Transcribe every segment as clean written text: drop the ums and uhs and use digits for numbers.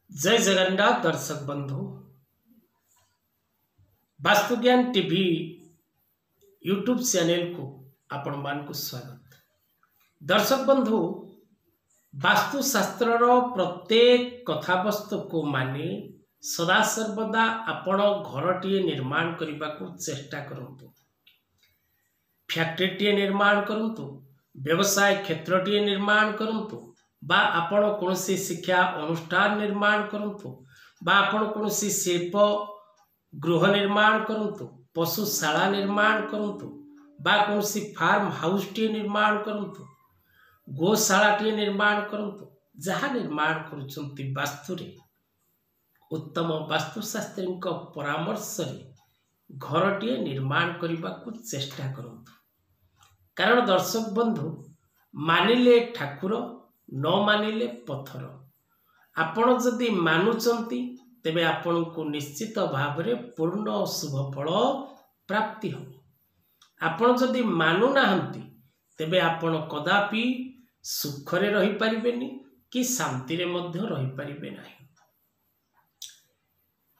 जय जगन्नाथ दर्शक बंधु वास्तु ज्ञान टीवी यूट्यूब चैनल को आपण मान को स्वागत। दर्शक बंधु वास्तुशास्त्र प्रत्येक कथावस्तु को माने सदा सर्वदा आपण घरटीए निर्माण करने को चेष्टा करंतु। फैक्ट्रीटीए निर्माण करंतु, व्यवसाय क्षेत्रटीए निर्माण करंतु, बा आपण कोनसी शिक्षा अनुष्ठान निर्माण करंतु, बा आपण कोनसी शिल्प गृह निर्माण करंतु, पशुशाला निर्माण करंतु, बा कोनसी फार्म हाउस टी निर्माण करंतु, गोशाला टी निर्माण करंतु, जहाँ निर्माण करुचंती वास्तुरे उत्तम वास्तुशास्त्री परामर्श रे घरटीए निर्माण करने को चेष्टा करंतु। कारण दर्शक बंधु मानिले ठाकुर न मानिले पत्थर। आपण जदि मानुचंती तेबे आपण को निश्चित भाव रे पूर्ण शुभ फल प्राप्ति हो। आपण जदि मानु नाहंती तेबे आपण कदापि सुख रे रही परिबेनी कि शांति रे मध्य रही परिबे नाही।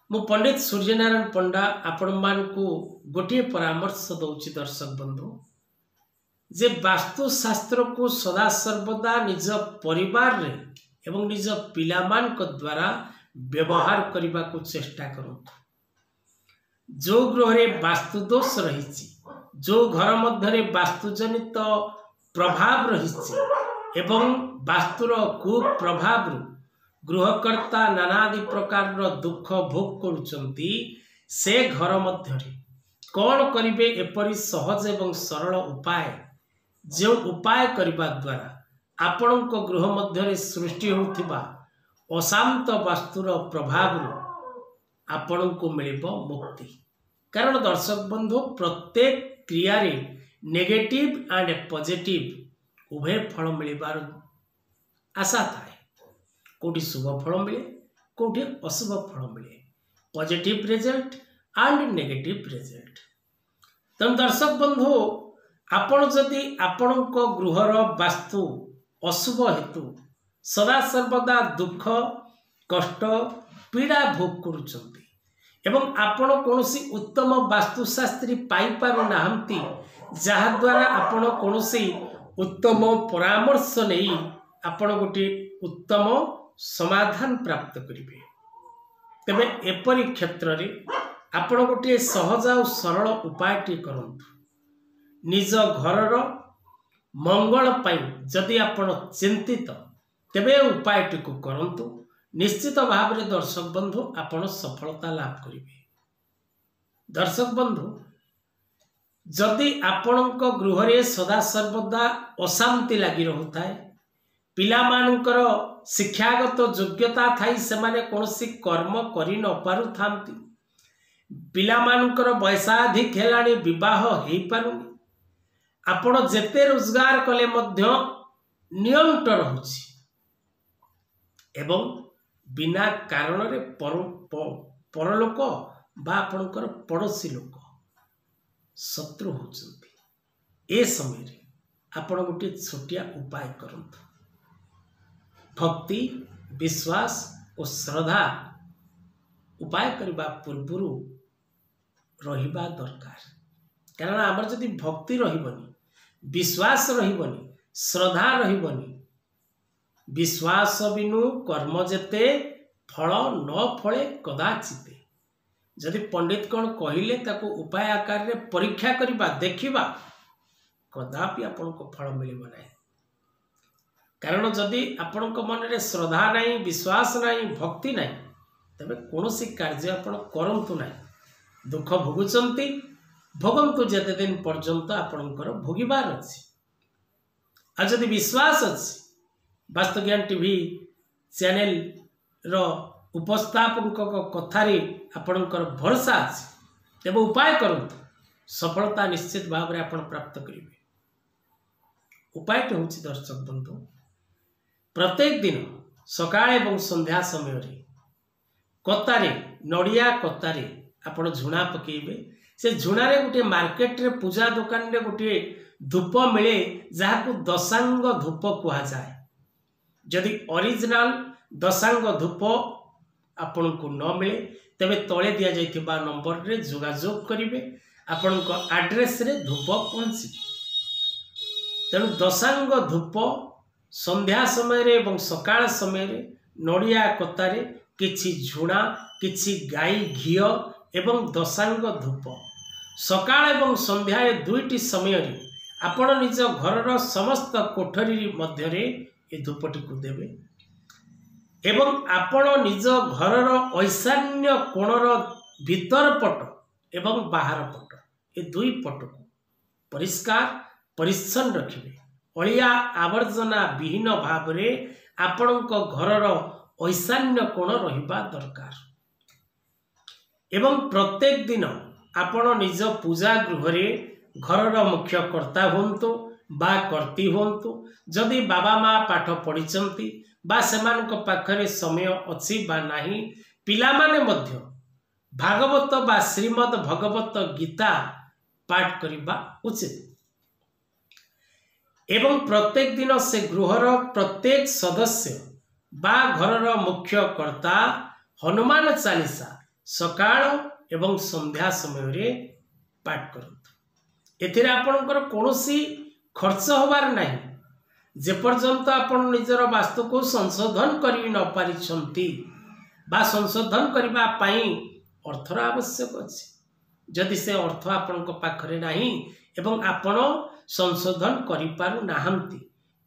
मु पंडित सूर्यनारायण पंडा आपण मान को गोटे परामर्श दउची दर्शक बंधु जे वास्तुशास्त्र को सदा सर्वदा निज परिवार रे एवं निज पिलामान को द्वारा व्यवहार करने को चेष्टा करंतु। जो गृह रे वास्तु दोष रही, जो घर मध्य वास्तुजनित प्रभाव रही एवं वास्तुर कुप्रभाव गृहकर्ता नानादि प्रकार दुख भोग करुचंती, से घर मध्य कौन करिवे एपरि सहज एवं सरल उपाय जो उपाय करने द्वारा आपण गृह मध्य सृष्टि होथिबा अशांत वास्तुर प्रभाव आपण को मिलिबो मुक्ति। कारण दर्शक बंधु प्रत्येक क्रिया रे नेगेटिव एंड पॉजिटिव उभय फल मिलिबार आशा थाए। कोटी शुभ फल मिले, कोटी अशुभ फल मिले, positive result and negative result. तो दर्शक बंधु आपण जदि आपण गृहर वास्तु अशुभ हेतु सदा सर्वदा दुख कष्ट पीड़ा भोग करुचंती एवं आपण कोनोसी उत्तम वास्तुशास्त्री पाई पारु नाहंती, जहा द्वारा आपण कोनोसी उत्तम परामर्श नहीं आपण गोटे उत्तम समाधान प्राप्त करिवे, तेबे एपरि क्षेत्र रे आपण गोटे सहज और सरल उपायटी करंतु। निज घरर मंगल पाई जदि आपण चिंतित तेबे उपायटी को करंतु। निश्चित भाव रे दर्शक बंधु आपण सफलता लाभ करिवे। दर्शक बंधु जदि आपण गृह रे सदा सर्वदा अशांति लगी रहुताए, पिला मानकर शिक्षागत योग्यता थाई सेमाने कोनोसी कर्म करि न पारु थांती, पिला मानकर वयसाधिक हेलाणी विवाह हेई पारुनी, आपण जेते रोजगार कले मध्य नियंट रहुछि एवं बिना कारण रे परलोक बा आपणकर पड़ोसी लोक शत्रु होचंती। ए समय रे आपण गोटे छोटिया उपाय करंतु। भक्ति विश्वास और श्रद्धा उपाय करबा पूर्वरु रहिबा दरकार। कारण आमर जदि भक्ति रहिबनी, विश्वास रहिबनी, श्रद्धा रहिबनी, विश्वास बिनु कर्म जेते फल न फले कदाचिते। जदि पंडित कौन कहिले ताको उपाय आकार रे परीक्षा करिबा देखिबा कदापि आपण को फल मिलिबो नाही। कारण जदि आपण को मन रे श्रद्धा नहीं, विश्वास नहीं, भक्ति नहीं, तबे कोनोसी कार्य आपण करंतु नाही। दुख भोगुचंती भोगंतु जेते दिन पर्यंत आपणकर भोगिबार अछि। आ जदि विश्वास अछि, वास्तु ज्ञान टीवी चैनल रो उपस्थापक कथारे आपणकर भरोसा अछि, तेबे उपाय करंतु, सफलता निश्चित भाव रे आपण प्राप्त करिवे। उपाय तो होछि दर्शक बंधु प्रत्येक दिन सकाळ एवं संध्या समय रे कतारे नड़िया कतारे आपण झुणा पकेइबे। से झुणारे गोटे मार्केट रे पूजा दुकान रे गोटे धूप मिले जहाँ को दशांग धूप कहा जाए। जदि ओरिजिनल दशांग धूप आपण को न मिले तेबे तले दिया जाइथिबा नंबर रे जोगाजोग करिवे आपण को एड्रेस रे धूप पहुंची। तेणु दशांग धूप संध्या समय रे एवं सकाळ समय रे नड़िया कतारे किछि झुणा किछि गाई घिओ एवं दशांग धूप सकाळ एवं संध्या ए दुईटी समय रे आपण निज घरर समस्त कोठरी मध्य रे ए धूपटी को देवे एवं आपण निज घरर ईशान्य कोणर भीतर पट एवं बाहर पट ए दुई पट को परिष्कार परिच्छन्न रखिबे। अलिया आवर्जना विहीन भाव रे आपणक घरर ईशान्य कोण रहिबा दरकार एवं प्रत्येक दिन आपण निज पूजा गृह रे घरर मुख्य कर्ता हुंतु बा कर्ती हुंतु जदि बाबा माँ पाठ पढ़िचंती बा सेमानक पाखरे समय अछि बा नाही पिला माने मध्य भागवत बा श्रीमद् भगवत गीता पाठ करिबा उचित एवं प्रत्येक दिन से गृहर प्रत्येक सदस्य बा घरर मुख्य कर्ता हनुमान चालीसा सकाळ एवं संध्या समय रे पाठ करंतु। एथिरे आपणकर कोनोसी खर्च होबार नाही जेपर्यंत आपण निजर वास्तु को संशोधन करि न पारिछंती बा संशोधन करिबा पई अर्थर आवश्यक अछि। जदि से अर्थ आपणक पाखरे नाही एवं आपण संशोधन करि पारु नाहंती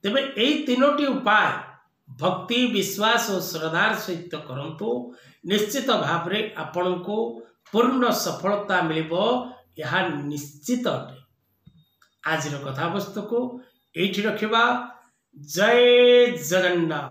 तेबे एई तीनोटी उपाय भक्ति विश्वास और श्रद्धार सहित करंतु निश्चित भाव रे आपण को पूर्ण सफलता मिलिबो यह निश्चित अटे। आज कथा वस्तु को एठी रखिबा। जय जगन्नाथ।